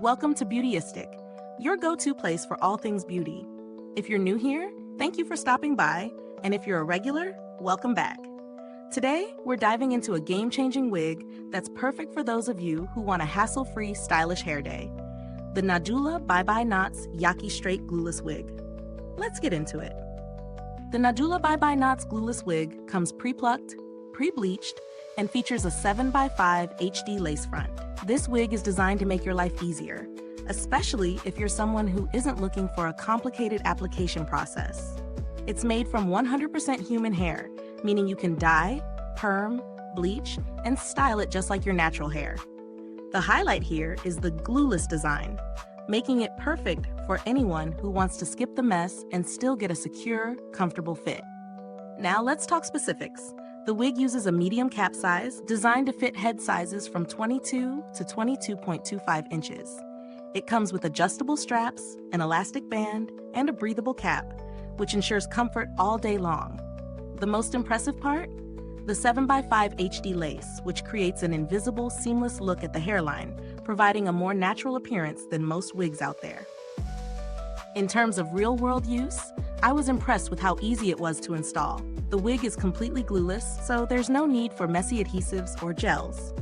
Welcome to Beautyistic, your go-to place for all things beauty. If you're new here, thank you for stopping by, and if you're a regular, welcome back. Today, we're diving into a game-changing wig that's perfect for those of you who want a hassle-free, stylish hair day. The Nadula Bye Bye Knots Yaki Straight Glueless Wig. Let's get into it. The Nadula Bye Bye Knots Glueless Wig comes pre-plucked, pre-bleached, and features a 7x5 HD lace front. This wig is designed to make your life easier, especially if you're someone who isn't looking for a complicated application process. It's made from 100% human hair, meaning you can dye, perm, bleach, and style it just like your natural hair. The highlight here is the glueless design, making it perfect for anyone who wants to skip the mess and still get a secure, comfortable fit. Now let's talk specifics. The wig uses a medium cap size designed to fit head sizes from 22 to 22.25 inches. It comes with adjustable straps, an elastic band, and a breathable cap, which ensures comfort all day long. The most impressive part? The 7x5 HD lace, which creates an invisible, seamless look at the hairline, providing a more natural appearance than most wigs out there. In terms of real-world use, I was impressed with how easy it was to install. The wig is completely glueless, so there's no need for messy adhesives or gels.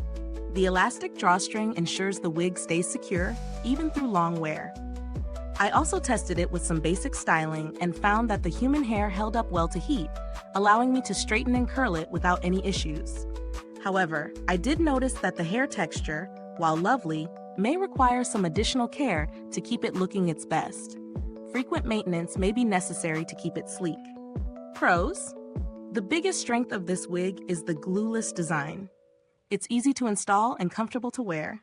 The elastic drawstring ensures the wig stays secure, even through long wear. I also tested it with some basic styling and found that the human hair held up well to heat, allowing me to straighten and curl it without any issues. However, I did notice that the hair texture, while lovely, may require some additional care to keep it looking its best. Frequent maintenance may be necessary to keep it sleek. Pros: the biggest strength of this wig is the glueless design. It's easy to install and comfortable to wear.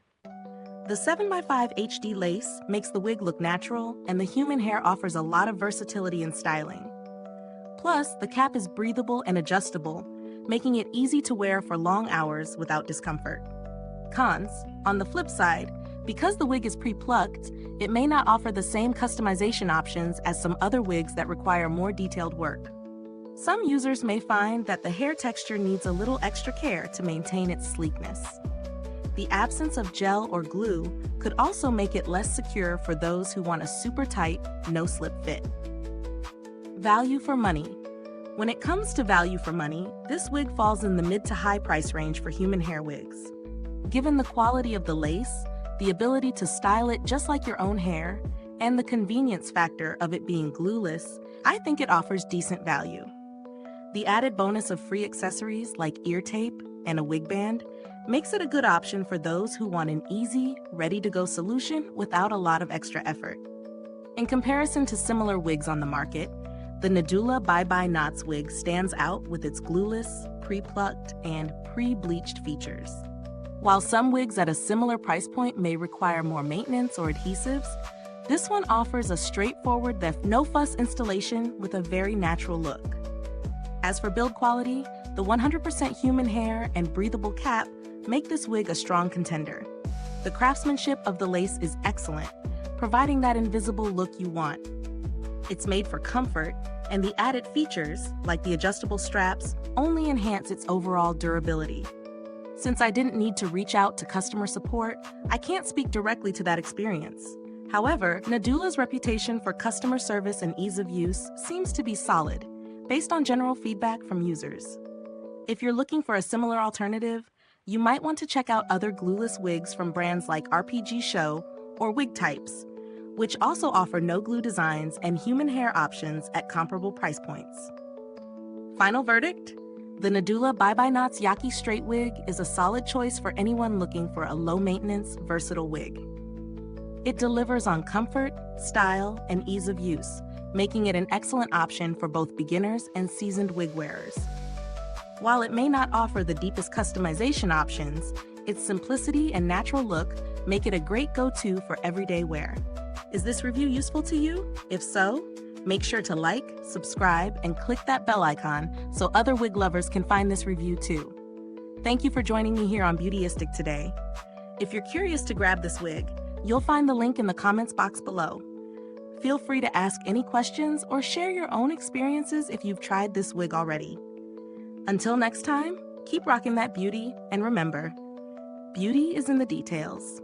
The 7x5 HD lace makes the wig look natural, and the human hair offers a lot of versatility in styling. Plus, the cap is breathable and adjustable, making it easy to wear for long hours without discomfort. Cons: on the flip side, because the wig is pre-plucked, it may not offer the same customization options as some other wigs that require more detailed work. Some users may find that the hair texture needs a little extra care to maintain its sleekness. The absence of gel or glue could also make it less secure for those who want a super tight, no-slip fit. Value for money. When it comes to value for money, this wig falls in the mid to high price range for human hair wigs. Given the quality of the lace, the ability to style it just like your own hair, and the convenience factor of it being glueless, I think it offers decent value. The added bonus of free accessories like ear tape and a wig band makes it a good option for those who want an easy, ready-to-go solution without a lot of extra effort. In comparison to similar wigs on the market, the Nadula Bye Bye Knots wig stands out with its glueless, pre-plucked, and pre-bleached features. While some wigs at a similar price point may require more maintenance or adhesives, this one offers a straightforward, no-fuss installation with a very natural look. As for build quality, the 100% human hair and breathable cap make this wig a strong contender. The craftsmanship of the lace is excellent, providing that invisible look you want. It's made for comfort, and the added features, like the adjustable straps, only enhance its overall durability. Since I didn't need to reach out to customer support, I can't speak directly to that experience. However, Nadula's reputation for customer service and ease of use seems to be solid, based on general feedback from users. If you're looking for a similar alternative, you might want to check out other glueless wigs from brands like RPG Show or Wig Types, which also offer no-glue designs and human hair options at comparable price points. Final verdict? The Nadula Bye Bye Knots Yaki Straight Wig is a solid choice for anyone looking for a low-maintenance, versatile wig. It delivers on comfort, style, and ease of use, making it an excellent option for both beginners and seasoned wig wearers. While it may not offer the deepest customization options, its simplicity and natural look make it a great go-to for everyday wear. Is this review useful to you? If so, make sure to like, subscribe, and click that bell icon so other wig lovers can find this review too. Thank you for joining me here on Beautyistic today. If you're curious to grab this wig, you'll find the link in the comments box below. Feel free to ask any questions or share your own experiences if you've tried this wig already. Until next time, keep rocking that beauty, and remember, beauty is in the details.